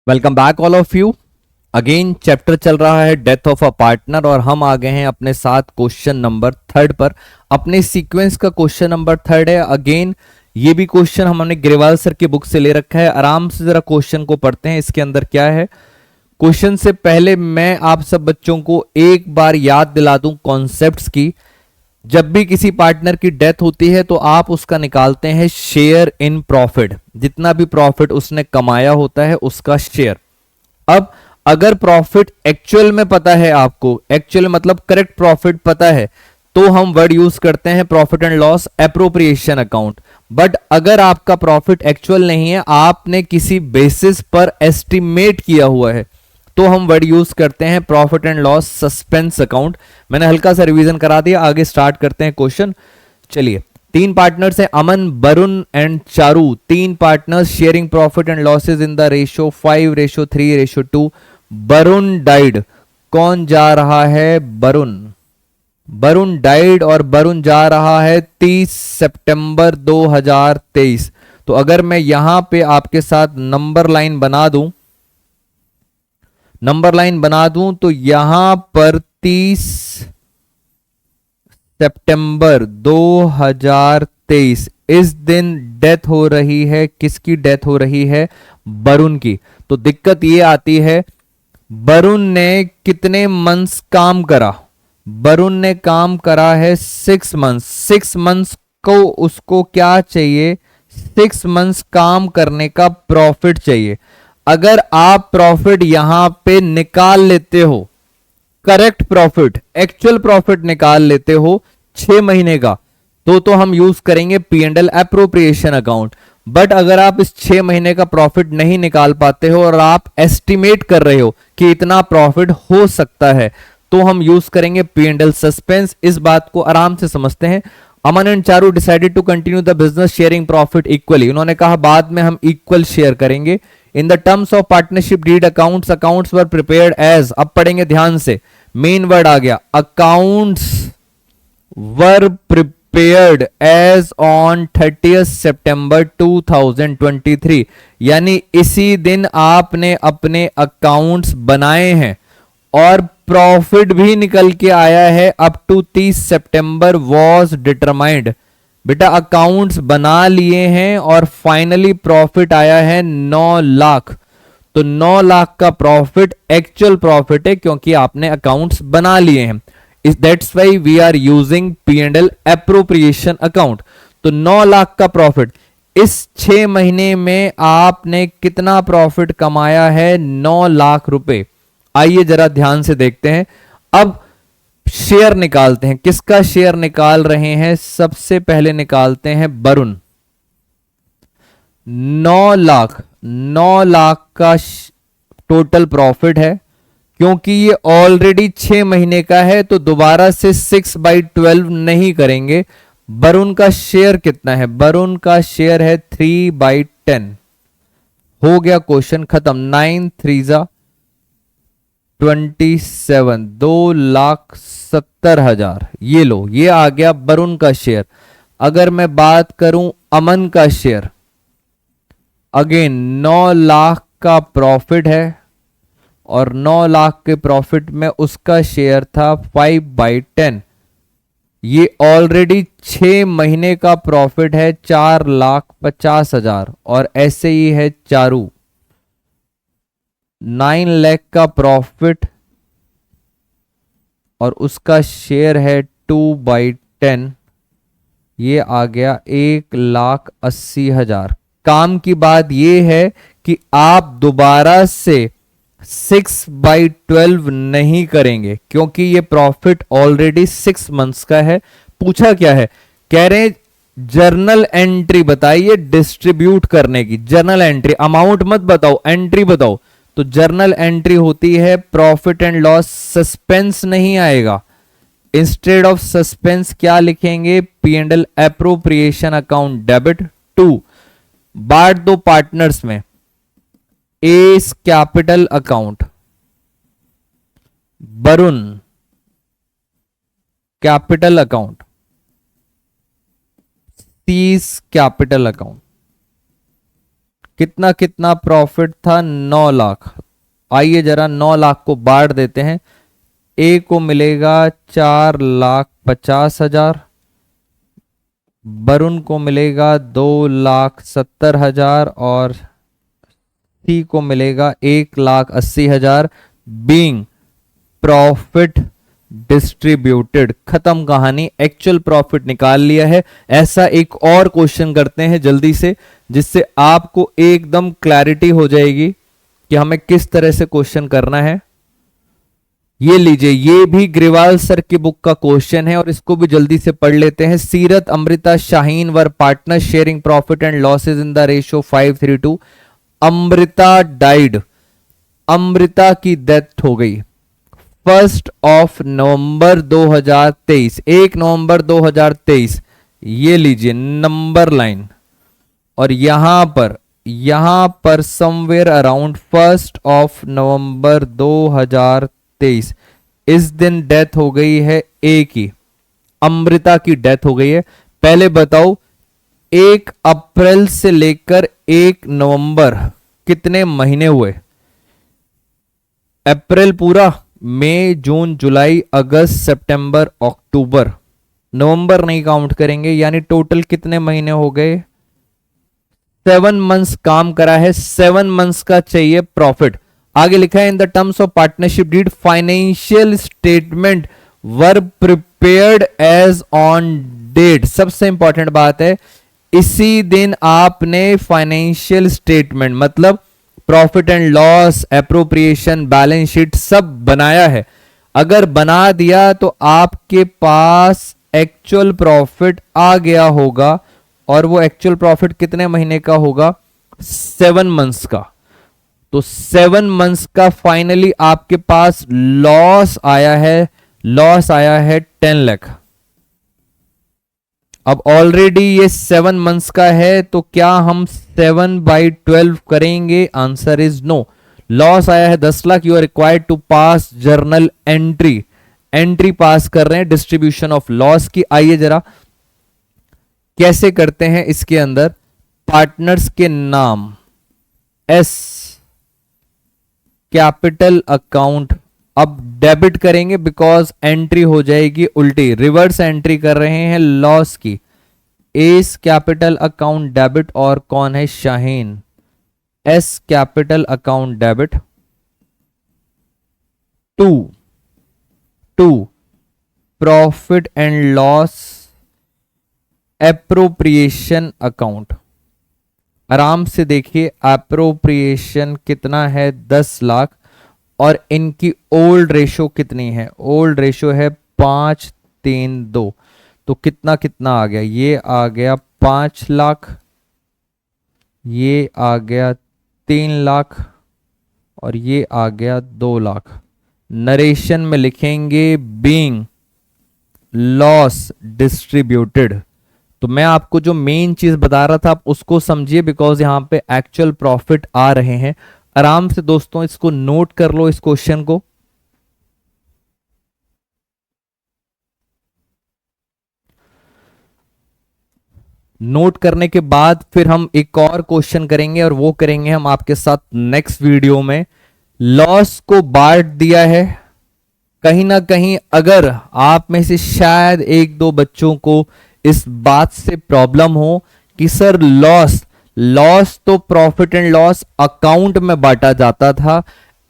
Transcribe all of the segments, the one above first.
Welcome back all of you. Again chapter चल रहा है डेथ ऑफ अ पार्टनर और हम आ गए हैं अपने साथ क्वेश्चन नंबर थर्ड पर। अपने सीक्वेंस का क्वेश्चन नंबर थर्ड है। अगेन ये भी क्वेश्चन हमने ग्रेवाल सर की बुक से ले रखा है। आराम से जरा क्वेश्चन को पढ़ते हैं, इसके अंदर क्या है। क्वेश्चन से पहले मैं आप सब बच्चों को एक बार याद दिला दूं कॉन्सेप्ट्स की। जब भी किसी पार्टनर की डेथ होती है तो आप उसका निकालते हैं शेयर इन प्रॉफिट, जितना भी प्रॉफिट उसने कमाया होता है उसका शेयर। अब अगर प्रॉफिट एक्चुअल में पता है, आपको एक्चुअल मतलब करेक्ट प्रॉफिट पता है, तो हम वर्ड यूज करते हैं profit and loss appropriation account. But अगर आपका प्रॉफिट एक्चुअल नहीं है, आपने किसी बेसिस पर एस्टिमेट किया हुआ है, तो हम वर्ड यूज करते हैं profit and loss suspense account. मैंने हल्का सा रिवीजन करा दिया, आगे स्टार्ट करते हैं क्वेश्चन। चलिए, तीन पार्टनर्स हैं, अमन, वरुण एंड चारू। तीन partners sharing profit and losses in the ratio 5:3:2। Varun died. कौन जा रहा है? वरुण। वरुण डाइड और वरुण जा रहा है 30 सितंबर 2023। तो अगर मैं यहां पे आपके साथ नंबर लाइन बना दूं तो यहां पर 30 सितंबर 2023 इस दिन डेथ हो रही है। किसकी डेथ हो रही है? वरुण की। तो दिक्कत ये आती है, वरुण ने कितने मंथ्स काम करा? वरुण ने काम करा है 6 मंथ्स। 6 मंथ्स को उसको क्या चाहिए? 6 मंथ्स काम करने का प्रॉफिट चाहिए। अगर आप प्रॉफिट यहां पे निकाल लेते हो, करेक्ट प्रॉफिट, एक्चुअल प्रॉफिट निकाल लेते हो 6 महीने का, तो हम यूज करेंगे P and L appropriation account. But अगर आप इस 6 महीने का प्रॉफिट नहीं निकाल पाते हो और आप एस्टिमेट कर रहे हो कि इतना प्रॉफिट हो सकता है, तो हम यूज करेंगे पी एंड एल सस्पेंस। इस बात को आराम से समझते हैं। Aman and Charu decided to continue the business sharing profit equally. उन्होंने कहा बाद में हम इक्वल शेयर करेंगे। In the terms of partnership deed accounts were prepared as. अब पढ़ेंगे ध्यान से, मेन वर्ड आ गया, accounts were prepared as on 30 सितंबर 2023। यानी इसी दिन आपने अपने अकाउंट्स बनाए हैं और प्रॉफिट भी निकल के आया है। अप टू 30 सितंबर वॉज डिटरमाइंड। बेटा अकाउंट्स बना लिए हैं और फाइनली प्रॉफिट आया है 9 लाख। तो 9 लाख का प्रॉफिट एक्चुअल प्रॉफिट है, क्योंकि आपने अकाउंट्स बना लिए हैं। That's why we are using P and L appropriation account. तो 9 लाख का प्रॉफिट, इस 6 महीने में आपने कितना प्रॉफिट कमाया है? 9 लाख रुपए। आइए जरा ध्यान से देखते हैं। अब शेयर निकालते हैं। किसका शेयर निकाल रहे हैं? सबसे पहले निकालते हैं वरुण। 9 लाख, 9 लाख का टोटल प्रॉफिट है। क्योंकि ये ऑलरेडी 6 महीने का है तो दोबारा से 6/12 नहीं करेंगे। वरुण का शेयर कितना है? वरुण का शेयर है 3/10। हो गया, क्वेश्चन खत्म। 9×3 = 27, 2,70,000। ये लो, ये आ गया वरुण का शेयर। अगर मैं बात करूं अमन का शेयर, अगेन 9 लाख का प्रॉफिट है और 9 लाख के प्रॉफिट में उसका शेयर था 5/10। ये ऑलरेडी 6 महीने का प्रॉफिट है 4,50,000। और ऐसे ही है चारू, 9 लाख का प्रॉफिट और उसका शेयर है 2/10। ये आ गया 1,80,000। काम की बात यह है कि आप दोबारा से 6/12 नहीं करेंगे, क्योंकि ये प्रॉफिट ऑलरेडी 6 मंथ्स का है। पूछा क्या है? कह रहे जर्नल एंट्री बताइए डिस्ट्रीब्यूट करने की। जर्नल एंट्री, अमाउंट मत बताओ, एंट्री बताओ। तो जर्नल एंट्री होती है प्रॉफिट एंड लॉस सस्पेंस नहीं आएगा। इंस्टेड ऑफ सस्पेंस क्या लिखेंगे? P and L appropriation account debit to. बांट दो पार्टनर्स में। S capital account, Varun capital account, सीज कैपिटल अकाउंट। कितना कितना प्रॉफिट था, 9 लाख। आइए जरा 9 लाख को बांट देते हैं। ए को मिलेगा 4,50,000, वरुण को मिलेगा 2,70,000 और सी को मिलेगा 1,80,000। Being profit distributed. खत्म कहानी, एक्चुअल प्रॉफिट निकाल लिया है। ऐसा एक और क्वेश्चन करते हैं जल्दी से, जिससे आपको एकदम क्लैरिटी हो जाएगी कि हमें किस तरह से क्वेश्चन करना है। ये लीजिए, ये भी ग्रेवाल सर की बुक का क्वेश्चन है और इसको भी जल्दी से पढ़ लेते हैं। Seerat, Amrita, Shaheen were partner sharing profit and losses in the ratio 5:3. Amrita died. Amrita की डेथ हो गई 1 नवंबर 2023, 1 नवंबर 2023। ये लीजिए नंबर लाइन, और यहां पर समवेयर अराउंड 1 नवंबर 2023 इस दिन डेथ हो गई है ए की, अमृता की डेथ हो गई है। पहले बताओ 1 अप्रैल से लेकर 1 नवंबर कितने महीने हुए? अप्रैल पूरा, मई, जून, जुलाई, अगस्त, सितंबर, अक्टूबर। नवंबर नहीं काउंट करेंगे, यानी टोटल कितने महीने हो गए? 7 मंथ्स काम करा है, 7 मंथ्स का चाहिए प्रॉफिट। आगे लिखा है in the terms of partnership deed financial statement were prepared as on date. सबसे इंपॉर्टेंट बात है, इसी दिन आपने फाइनेंशियल स्टेटमेंट मतलब profit and loss, appropriation, balance sheet सब बनाया है। अगर बना दिया तो आपके पास एक्चुअल प्रॉफिट आ गया होगा, और वो एक्चुअल प्रॉफिट कितने महीने का होगा? 7 मंथ्स का। तो 7 मंथ्स का फाइनली आपके पास लॉस आया है 10 लाख। अब ऑलरेडी ये 7 मंथ्स का है, तो क्या हम 7/12 करेंगे? Answer is no. लॉस आया है 10 lakh. You are required to pass journal entry pass कर रहे हैं डिस्ट्रीब्यूशन ऑफ लॉस की। आइए जरा कैसे करते हैं। इसके अंदर पार्टनर्स के नाम, एस कैपिटल अकाउंट, अब डेबिट करेंगे बिकॉज एंट्री हो जाएगी उल्टी, रिवर्स एंट्री कर रहे हैं लॉस की। एस कैपिटल अकाउंट डेबिट, और कौन है? Shaheen. S capital account debit. To profit and loss appropriation account. आराम से देखिए, एप्रोप्रिएशन कितना है? 10 लाख। और इनकी ओल्ड रेशो कितनी है? ओल्ड रेशो है 5:3:2। तो कितना कितना आ गया? ये आ गया 5 लाख, ये आ गया 3 लाख, और ये आ गया 2 लाख। नरेशन में लिखेंगे बीइंग लॉस डिस्ट्रीब्यूटेड। तो मैं आपको जो मेन चीज बता रहा था आप उसको समझिए, बिकॉज यहां पे एक्चुअल प्रॉफिट आ रहे हैं। आराम से दोस्तों इसको नोट कर लो, इस क्वेश्चन को। नोट करने के बाद फिर हम एक और क्वेश्चन करेंगे, और वो करेंगे हम आपके साथ नेक्स्ट वीडियो में। लॉस को बांट दिया है। कहीं ना कहीं अगर आप में से शायद 1-2 बच्चों को इस बात से प्रॉब्लम हो कि सर लॉस तो प्रॉफिट एंड लॉस अकाउंट में बांटा जाता था,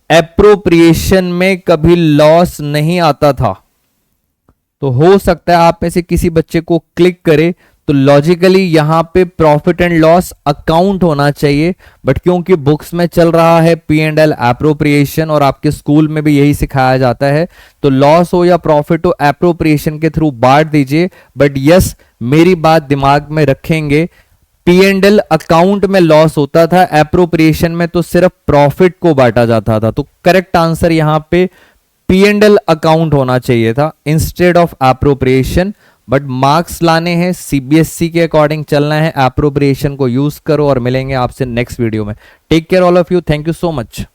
एप्रोप्रिएशन में कभी लॉस नहीं आता था। तो हो सकता है आप में से किसी बच्चे को क्लिक करे, तो लॉजिकली यहां पे प्रॉफिट एंड लॉस अकाउंट होना चाहिए, बट क्योंकि बुक्स में चल रहा है P&L एप्रोप्रिएशन, और आपके स्कूल में भी यही सिखाया जाता है, तो लॉस हो या प्रॉफिट हो एप्रोप्रिएशन के थ्रू बांट दीजिए। बट यस, मेरी बात दिमाग में रखेंगे, P&L अकाउंट में लॉस होता था, एप्रोप्रिएशन में तो सिर्फ प्रॉफिट को बांटा जाता था। तो करेक्ट आंसर यहां पे P&L अकाउंट होना चाहिए था instead of appropriation. But marks लाने हैं, CBSE के अकॉर्डिंग चलना है, एप्रोप्रिएशन को यूज करो, और मिलेंगे आपसे नेक्स्ट वीडियो में। Take care all of you, thank you so much.